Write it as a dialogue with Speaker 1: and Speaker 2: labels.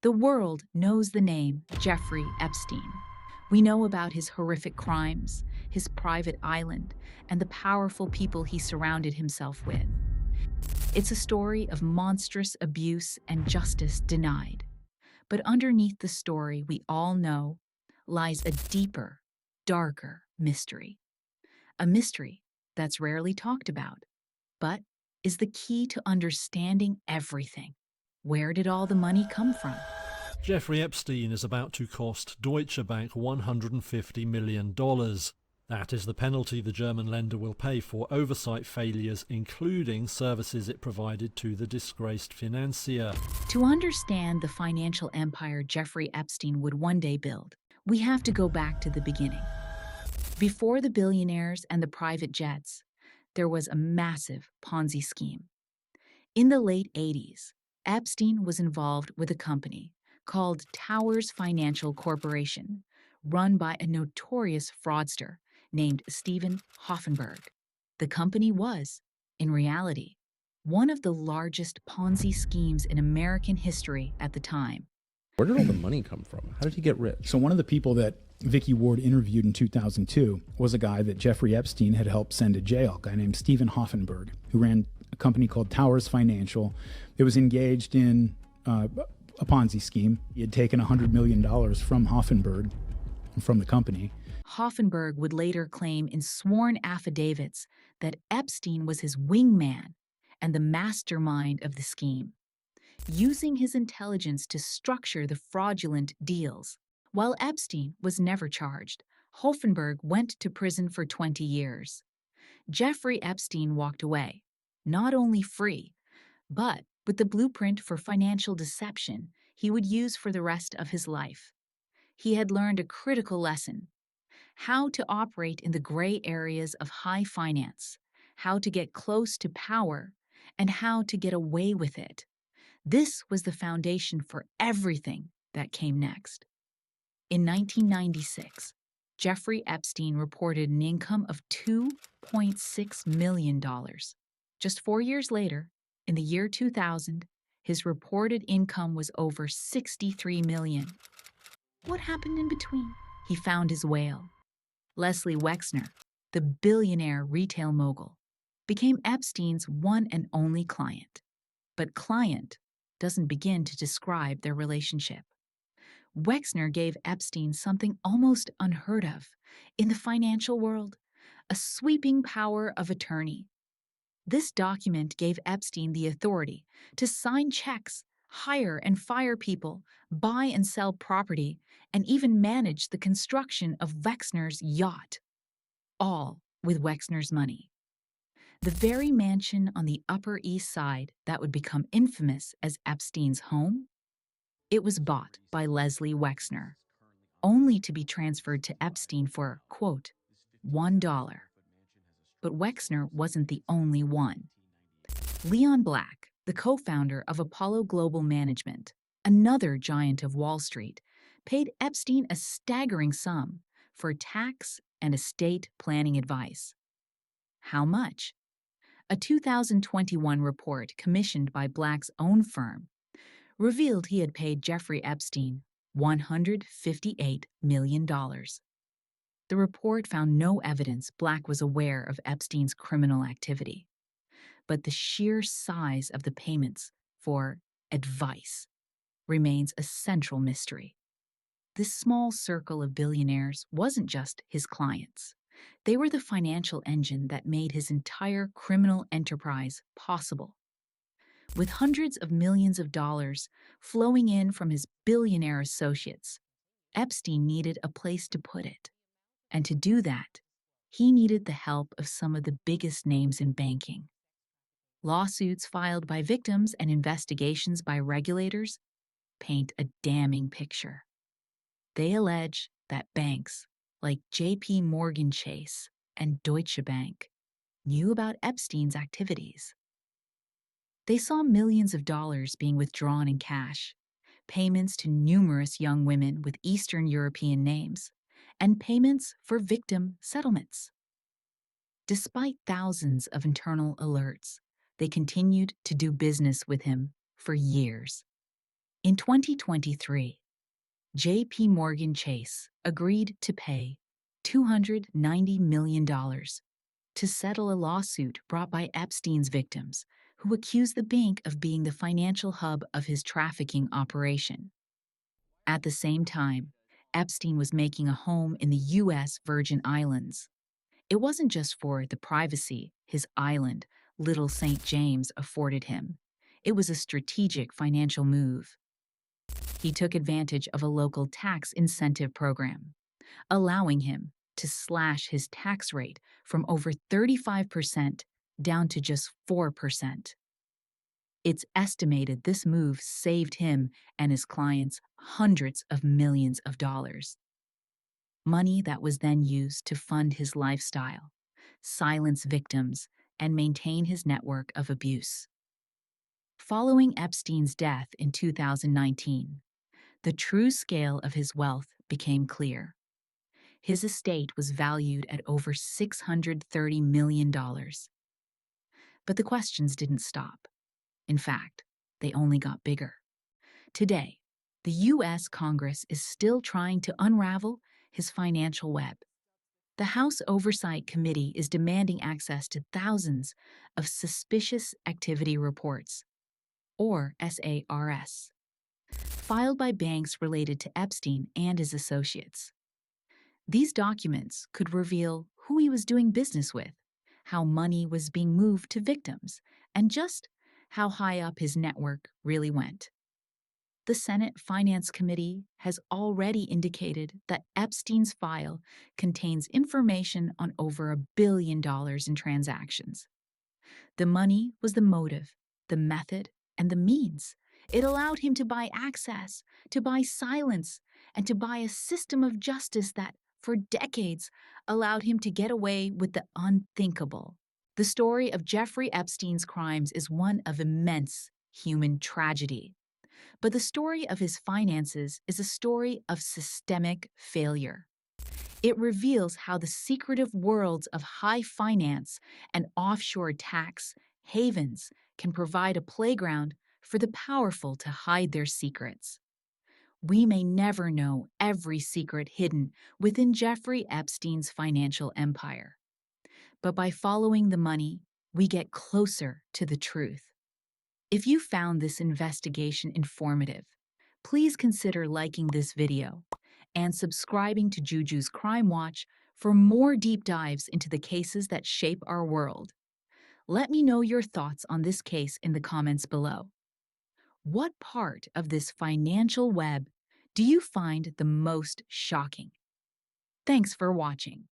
Speaker 1: The world knows the name Jeffrey Epstein. We know about his horrific crimes, his private island, and the powerful people he surrounded himself with. It's a story of monstrous abuse and justice denied. But underneath the story we all know lies a deeper, darker mystery. A mystery that's rarely talked about, but is the key to understanding everything. Where did all the money come from?
Speaker 2: Jeffrey Epstein is about to cost Deutsche Bank $150 million. That is the penalty the German lender will pay for oversight failures, including services it provided to the disgraced financier.
Speaker 1: To understand the financial empire Jeffrey Epstein would one day build, we have to go back to the beginning. Before the billionaires and the private jets, there was a massive Ponzi scheme. In the late 80s, Epstein was involved with a company called Towers Financial Corporation, run by a notorious fraudster named Steven Hoffenberg. The company was, in reality, one of the largest Ponzi schemes in American history at the time.
Speaker 3: Where did all the money come from? How did he get rich?
Speaker 4: So one of the people that Vicky Ward interviewed in 2002 was a guy that Jeffrey Epstein had helped send to jail, a guy named Steven Hoffenberg, who ran a company called Towers Financial. It was engaged in a Ponzi scheme. He had taken $100 million from Hoffenberg, from the company.
Speaker 1: Hoffenberg would later claim in sworn affidavits that Epstein was his wingman and the mastermind of the scheme, using his intelligence to structure the fraudulent deals. While Epstein was never charged, Hoffenberg went to prison for 20 years. Jeffrey Epstein walked away, not only free, but with the blueprint for financial deception he would use for the rest of his life. He had learned a critical lesson: how to operate in the gray areas of high finance, how to get close to power, and how to get away with it. This was the foundation for everything that came next. In 1996, Jeffrey Epstein reported an income of $2.6 million. Just 4 years later, in the year 2000, his reported income was over $63 million. What happened in between? He found his whale. Leslie Wexner, the billionaire retail mogul, became Epstein's one and only client. But client doesn't begin to describe their relationship. Wexner gave Epstein something almost unheard of in the financial world: a sweeping power of attorney. This document gave Epstein the authority to sign checks, hire and fire people, buy and sell property, and even manage the construction of Wexner's yacht, all with Wexner's money. The very mansion on the Upper East Side that would become infamous as Epstein's home, it was bought by Leslie Wexner, only to be transferred to Epstein for, quote, $1. But Wexner wasn't the only one. Leon Black, the co-founder of Apollo Global Management, another giant of Wall Street, paid Epstein a staggering sum for tax and estate planning advice. How much? A 2021 report commissioned by Black's own firm revealed he had paid Jeffrey Epstein $158 million. The report found no evidence Black was aware of Epstein's criminal activity, but the sheer size of the payments for advice remains a central mystery. This small circle of billionaires wasn't just his clients. They were the financial engine that made his entire criminal enterprise possible. With hundreds of millions of dollars flowing in from his billionaire associates, Epstein needed a place to put it. And to do that, he needed the help of some of the biggest names in banking. Lawsuits filed by victims and investigations by regulators paint a damning picture. They allege that banks like JPMorgan Chase and Deutsche Bank knew about Epstein's activities. They saw millions of dollars being withdrawn in cash, payments to numerous young women with Eastern European names, and payments for victim settlements. Despite thousands of internal alerts, they continued to do business with him for years. In 2023, JPMorgan Chase agreed to pay $290 million to settle a lawsuit brought by Epstein's victims, who accused the bank of being the financial hub of his trafficking operation. At the same time, Epstein was making a home in the U.S. Virgin Islands. It wasn't just for the privacy his island, Little St. James, afforded him. It was a strategic financial move. He took advantage of a local tax incentive program, allowing him to slash his tax rate from over 35% down to just 4%. It's estimated this move saved him and his clients hundreds of millions of dollars. Money that was then used to fund his lifestyle, silence victims, and maintain his network of abuse. Following Epstein's death in 2019, the true scale of his wealth became clear. His estate was valued at over $630 million. But the questions didn't stop. In fact, they only got bigger. Today, the U.S. Congress is still trying to unravel his financial web. The House Oversight Committee is demanding access to thousands of suspicious activity reports, or SARS, filed by banks related to Epstein and his associates. These documents could reveal who he was doing business with, how money was being moved to victims, and just how high up his network really went. The Senate Finance Committee has already indicated that Epstein's file contains information on over $1 billion in transactions. The money was the motive, the method, and the means. It allowed him to buy access, to buy silence, and to buy a system of justice that, for decades, allowed him to get away with the unthinkable. The story of Jeffrey Epstein's crimes is one of immense human tragedy. But the story of his finances is a story of systemic failure. It reveals how the secretive worlds of high finance and offshore tax havens can provide a playground for the powerful to hide their secrets. We may never know every secret hidden within Jeffrey Epstein's financial empire. But by following the money, we get closer to the truth. If you found this investigation informative, please consider liking this video and subscribing to Juju's Crime Watch for more deep dives into the cases that shape our world. Let me know your thoughts on this case in the comments below. What part of this financial web do you find the most shocking? Thanks for watching.